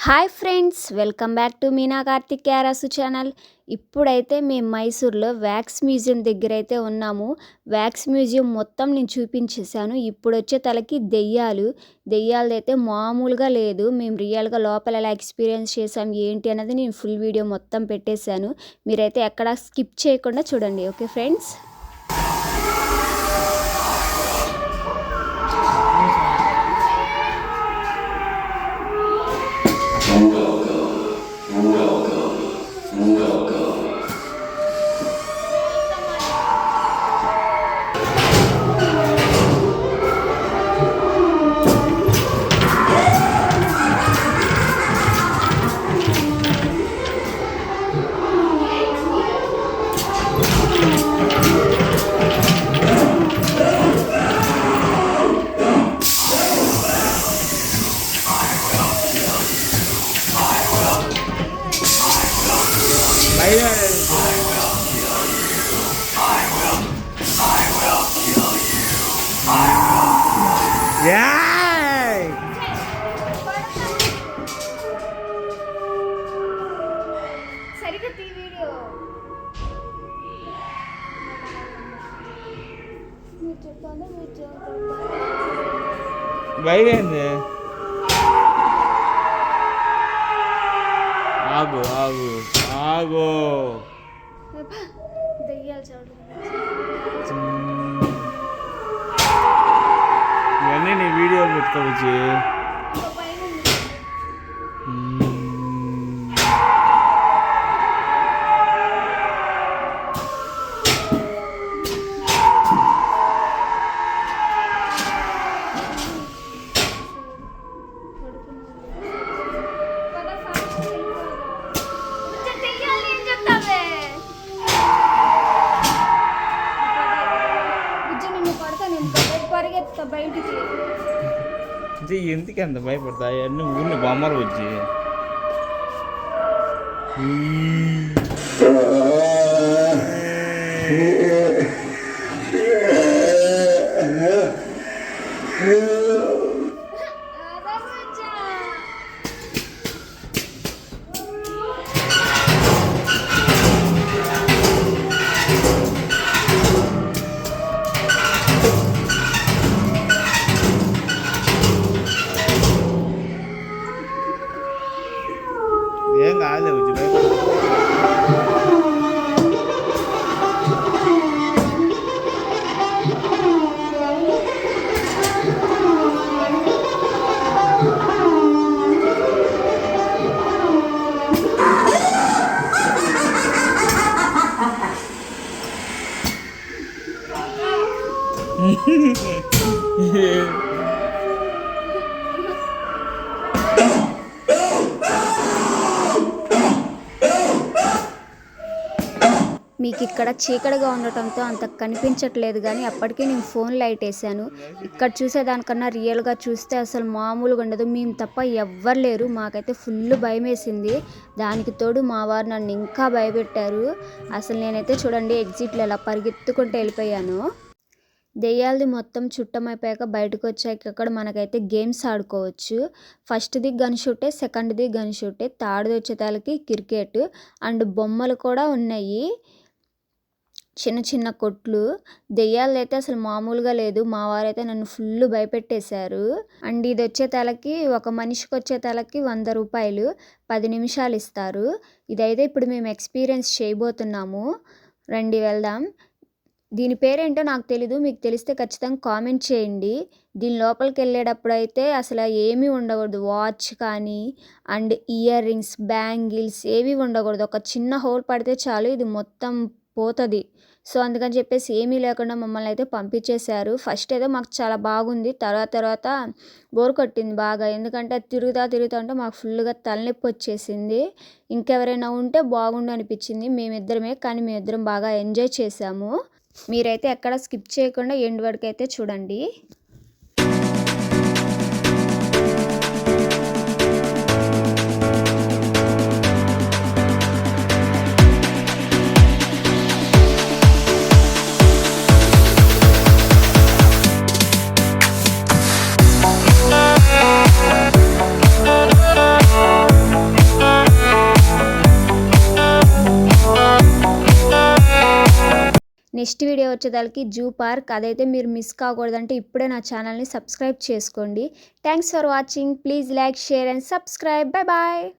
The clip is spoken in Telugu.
Hi friends, welcome back to Meena Karthik క్యారాసు ఛానల్. ఇప్పుడైతే మేము మైసూర్లో వ్యాక్స్ మ్యూజియం దగ్గర అయితే ఉన్నాము. వ్యాక్స్ మ్యూజియం మొత్తం నేను చూపించేశాను. ఇప్పుడు వచ్చే తలకి దెయ్యాలదైతే మామూలుగా లేదు. మేము రియల్గా లోపల ఎలా ఎక్స్పీరియన్స్ చేసాం ఏంటి అన్నది నేను ఫుల్ వీడియో మొత్తం పెట్టేశాను. మీరైతే ఎక్కడ స్కిప్ చేయకుండా చూడండి. Okay friends. భయమేంది? ఆగు ఆగు ఆగు. ఇవన్నీ నీ వీడియోలు పెట్టుకోవచ్చు. ఎందుకు ఎంత భయపడతాయి అన్ని ఊరిని బొమ్మలు వచ్చి ఏం కాదులే వచ్చి మీకు ఇక్కడ చీకటిగా ఉండటంతో అంత కనిపించట్లేదు, కానీ అప్పటికే నేను ఫోన్ లైట్ వేసాను. ఇక్కడ చూసేదానికన్నా రియల్గా చూస్తే అసలు మామూలుగా ఉండదు. మేము తప్ప ఎవ్వరు లేరు. మాకైతే ఫుల్ భయం వేసింది. దానికి తోడు మా వారు నన్ను ఇంకా భయపెట్టారు. అసలు నేనైతే చూడండి ఎగ్జిట్లో ఎలా పరిగెత్తుకుంటూ వెళ్ళిపోయాను. దెయ్యాలది మొత్తం చుట్టమైపోయాక బయటకు వచ్చాక అక్కడ మనకైతే గేమ్స్ ఆడుకోవచ్చు. ఫస్ట్ది గన్ షూటే, సెకండ్ది గన్ షూటే, థర్డ్ది వచ్చేతాలకి క్రికెట్ అండ్ బొమ్మలు కూడా ఉన్నాయి. చిన్న చిన్న కొట్లు. దెయ్యాలు అయితే అసలు మామూలుగా లేదు. మా వారైతే నన్ను ఫుల్ భయపెట్టేశారు. అండ్ ఇది వచ్చే తలకి ఒక మనిషికి వచ్చే తలకి 100 రూపాయలు, 10 నిమిషాలు ఇస్తారు. ఇదైతే ఇప్పుడు మేము ఎక్స్పీరియన్స్ చేయబోతున్నాము. రండి వెళ్దాం. దీని పేరేంటో నాకు తెలీదు, మీకు తెలిస్తే ఖచ్చితంగా కామెంట్ చేయండి. దీని లోపలికి వెళ్ళేటప్పుడు అయితే అసలు ఏమీ ఉండకూడదు. వాచ్ కానీ అండ్ ఇయర్ రింగ్స్, బ్యాంగిల్స్ ఏవి ఉండకూడదు. ఒక చిన్న హోల్ పడితే చాలు ఇది మొత్తం పోతుంది. సో అందుకని చెప్పేసి ఏమీ లేకుండా మమ్మల్ని అయితే పంపించేశారు. ఫస్ట్ ఏదో మాకు చాలా బాగుంది, తర్వాత బోర్ కొట్టింది బాగా. ఎందుకంటే తిరుగుతా ఉంటే మాకు ఫుల్గా తలనొప్పి వచ్చేసింది. ఇంకెవరైనా ఉంటే బాగుండు అనిపించింది. కానీ మేమిద్దరం బాగా ఎంజాయ్ చేసాము. మీరైతే ఎక్కడ స్కిప్ చేయకుండా ఎండ్ వరకు అయితే చూడండి. నెక్స్ట్ వీడియో వచ్చేదానికి జూ పార్క్, అదైతే మీరు మిస్ కాకూడదంటే ఇప్పుడే నా ఛానల్ని సబ్స్క్రైబ్ చేసుకోండి. Thanks for watching. Please like, share and subscribe. Bye bye.